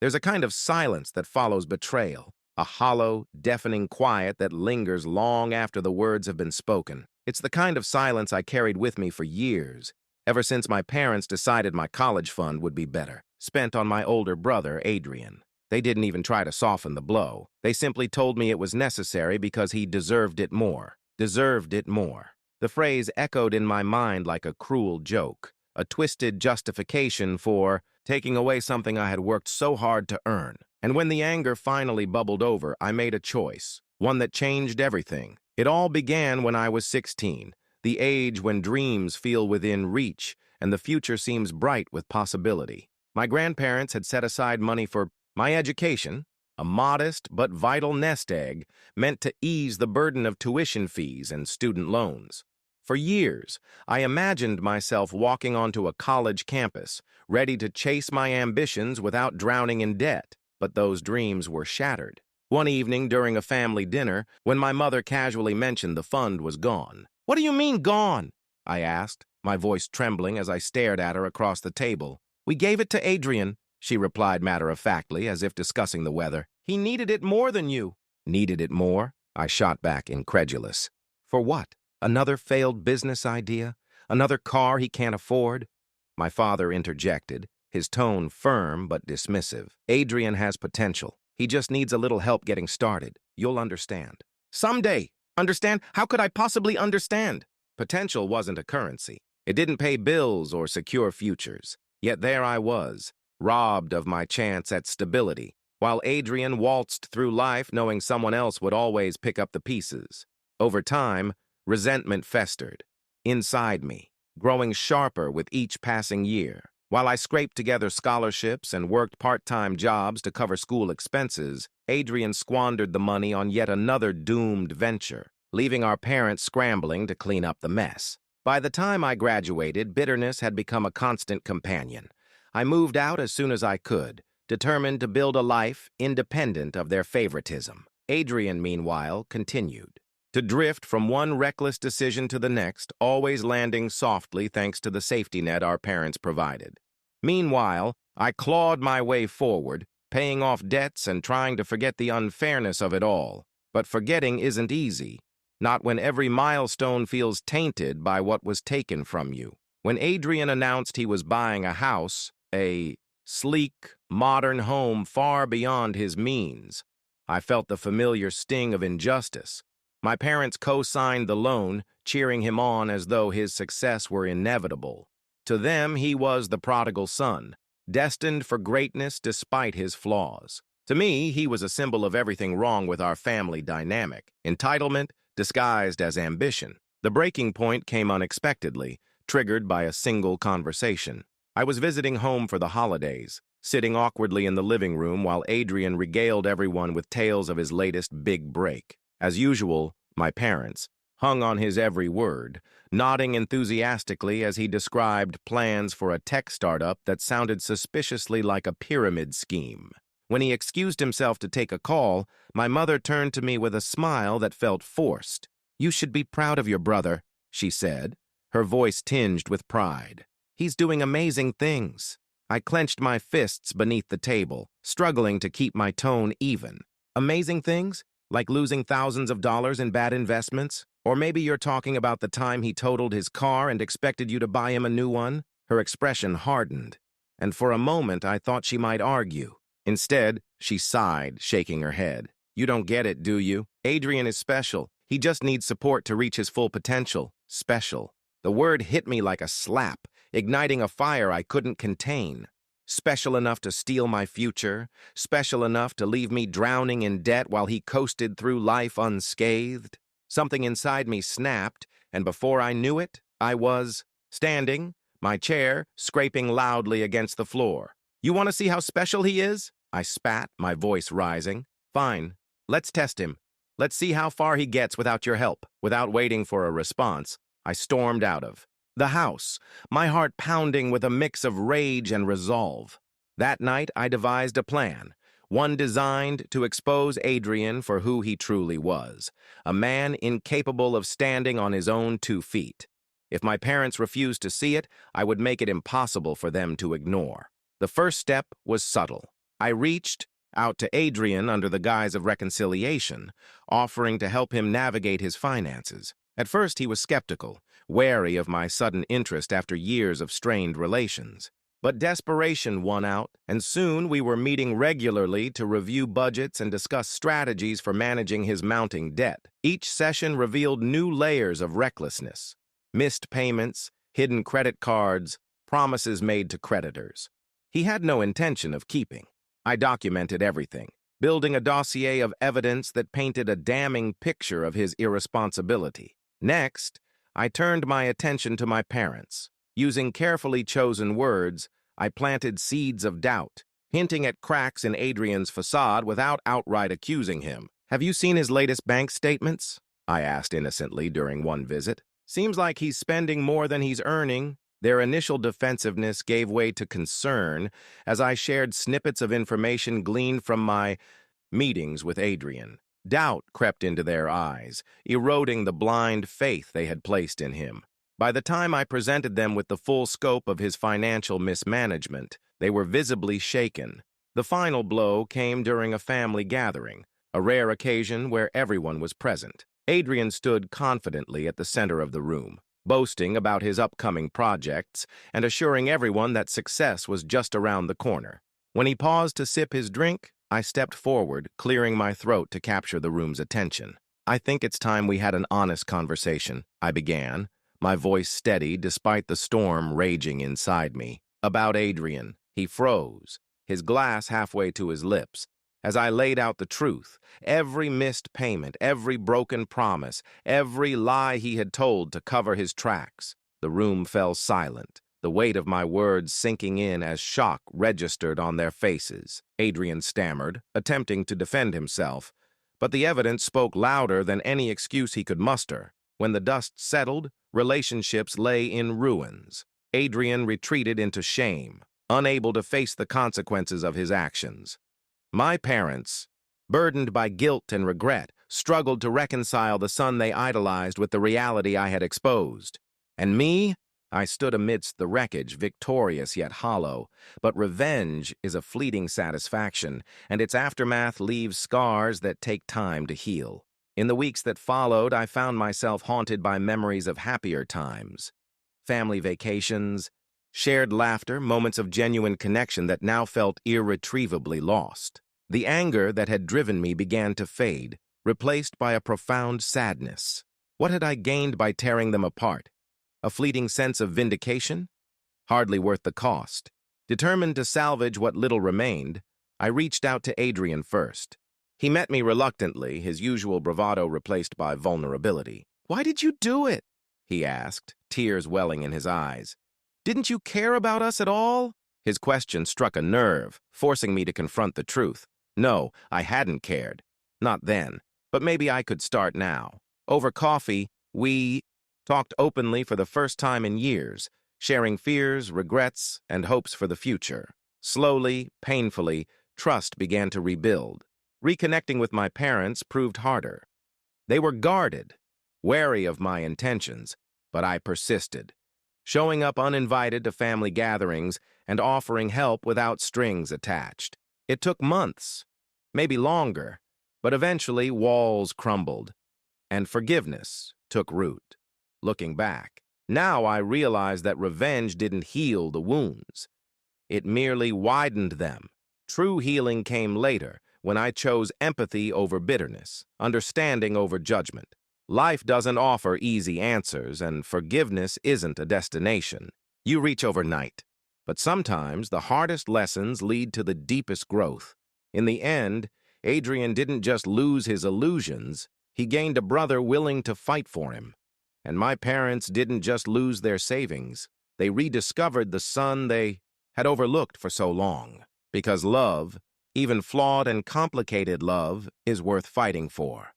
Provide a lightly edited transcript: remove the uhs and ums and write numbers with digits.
There's a kind of silence that follows betrayal, a hollow, deafening quiet that lingers long after the words have been spoken. It's the kind of silence I carried with me for years, ever since my parents decided my college fund would be better, spent on my older brother, Adrian. They didn't even try to soften the blow. They simply told me it was necessary because he deserved it more. Deserved it more. The phrase echoed in my mind like a cruel joke, a twisted justification for taking away something I had worked so hard to earn. And when the anger finally bubbled over, I made a choice, one that changed everything. It all began when I was 16, the age when dreams feel within reach and the future seems bright with possibility. My grandparents had set aside money for my education, a modest but vital nest egg meant to ease the burden of tuition fees and student loans. For years, I imagined myself walking onto a college campus, ready to chase my ambitions without drowning in debt. But those dreams were shattered. One evening during a family dinner, when my mother casually mentioned the fund was gone. "What do you mean, gone?" I asked, my voice trembling as I stared at her across the table. "We gave it to Adrian," she replied matter-of-factly, as if discussing the weather. "He needed it more than you." "Needed it more?" I shot back, incredulous. "For what? Another failed business idea? Another car he can't afford?" My father interjected, his tone firm but dismissive. "Adrian has potential. He just needs a little help getting started. You'll understand." "Someday. Understand? How could I possibly understand?" Potential wasn't a currency. It didn't pay bills or secure futures. Yet there I was, robbed of my chance at stability, while Adrian waltzed through life knowing someone else would always pick up the pieces. Over time, resentment festered inside me, growing sharper with each passing year. While I scraped together scholarships and worked part-time jobs to cover school expenses, Adrian squandered the money on yet another doomed venture, leaving our parents scrambling to clean up the mess. By the time I graduated, bitterness had become a constant companion. I moved out as soon as I could, determined to build a life independent of their favoritism. Adrian, meanwhile, continued to drift from one reckless decision to the next, always landing softly thanks to the safety net our parents provided. Meanwhile, I clawed my way forward, paying off debts and trying to forget the unfairness of it all. But forgetting isn't easy, not when every milestone feels tainted by what was taken from you. When Adrian announced he was buying a house, a sleek, modern home far beyond his means, I felt the familiar sting of injustice. My parents co-signed the loan, cheering him on as though his success were inevitable. To them, he was the prodigal son, destined for greatness despite his flaws. To me, he was a symbol of everything wrong with our family dynamic, entitlement disguised as ambition. The breaking point came unexpectedly, triggered by a single conversation. I was visiting home for the holidays, sitting awkwardly in the living room while Adrian regaled everyone with tales of his latest big break. As usual, my parents hung on his every word, nodding enthusiastically as he described plans for a tech startup that sounded suspiciously like a pyramid scheme. When he excused himself to take a call, my mother turned to me with a smile that felt forced. "You should be proud of your brother," she said, her voice tinged with pride. "He's doing amazing things." I clenched my fists beneath the table, struggling to keep my tone even. "Amazing things? Like losing thousands of dollars in bad investments? Or maybe you're talking about the time he totaled his car and expected you to buy him a new one?" Her expression hardened, and for a moment I thought she might argue. Instead, she sighed, shaking her head. "You don't get it, do you? Adrian is special. He just needs support to reach his full potential." Special. The word hit me like a slap, igniting a fire I couldn't contain. Special enough to steal my future, special enough to leave me drowning in debt while he coasted through life unscathed. Something inside me snapped, and before I knew it, I was standing, my chair scraping loudly against the floor. "You want to see how special he is?" I spat, my voice rising. "Fine. Let's test him. Let's see how far he gets without your help." Without waiting for a response, I stormed out of the house, my heart pounding with a mix of rage and resolve. That night, I devised a plan, one designed to expose Adrian for who he truly was, a man incapable of standing on his own 2 feet. If my parents refused to see it, I would make it impossible for them to ignore. The first step was subtle. I reached out to Adrian under the guise of reconciliation, offering to help him navigate his finances. At first, he was skeptical, wary of my sudden interest after years of strained relations. But desperation won out, and soon we were meeting regularly to review budgets and discuss strategies for managing his mounting debt. Each session revealed new layers of recklessness: missed payments, hidden credit cards, promises made to creditors he had no intention of keeping. I documented everything, building a dossier of evidence that painted a damning picture of his irresponsibility. Next, I turned my attention to my parents. Using carefully chosen words, I planted seeds of doubt, hinting at cracks in Adrian's facade without outright accusing him. "Have you seen his latest bank statements?" I asked innocently during one visit. "Seems like he's spending more than he's earning." Their initial defensiveness gave way to concern as I shared snippets of information gleaned from my meetings with Adrian. Doubt crept into their eyes, eroding the blind faith they had placed in him. By the time I presented them with the full scope of his financial mismanagement, they were visibly shaken. The final blow came during a family gathering, a rare occasion where everyone was present. Adrian stood confidently at the center of the room, boasting about his upcoming projects and assuring everyone that success was just around the corner. When he paused to sip his drink, I stepped forward, clearing my throat to capture the room's attention. "I think it's time we had an honest conversation," I began, my voice steady despite the storm raging inside me. "About Adrian." He froze, his glass halfway to his lips, as I laid out the truth: every missed payment, every broken promise, every lie he had told to cover his tracks. The room fell silent, the weight of my words sinking in as shock registered on their faces. Adrian stammered, attempting to defend himself, but the evidence spoke louder than any excuse he could muster. When the dust settled, relationships lay in ruins. Adrian retreated into shame, unable to face the consequences of his actions. My parents, burdened by guilt and regret, struggled to reconcile the son they idolized with the reality I had exposed. And me? I stood amidst the wreckage, victorious yet hollow. But revenge is a fleeting satisfaction, and its aftermath leaves scars that take time to heal. In the weeks that followed, I found myself haunted by memories of happier times. Family vacations, shared laughter, moments of genuine connection that now felt irretrievably lost. The anger that had driven me began to fade, replaced by a profound sadness. What had I gained by tearing them apart? A fleeting sense of vindication? Hardly worth the cost. Determined to salvage what little remained, I reached out to Adrian first. He met me reluctantly, his usual bravado replaced by vulnerability. "Why did you do it?" he asked, tears welling in his eyes. "Didn't you care about us at all?" His question struck a nerve, forcing me to confront the truth. No, I hadn't cared. Not then. But maybe I could start now. Over coffee, we talked openly for the first time in years, sharing fears, regrets, and hopes for the future. Slowly, painfully, trust began to rebuild. Reconnecting with my parents proved harder. They were guarded, wary of my intentions, but I persisted, showing up uninvited to family gatherings and offering help without strings attached. It took months, maybe longer, but eventually walls crumbled, and forgiveness took root. Looking back, now I realize that revenge didn't heal the wounds. It merely widened them. True healing came later, when I chose empathy over bitterness, understanding over judgment. Life doesn't offer easy answers, and forgiveness isn't a destination you reach overnight. But sometimes the hardest lessons lead to the deepest growth. In the end, Adrian didn't just lose his illusions, he gained a brother willing to fight for him. And my parents didn't just lose their savings, they rediscovered the son they had overlooked for so long. Because love, even flawed and complicated love, is worth fighting for.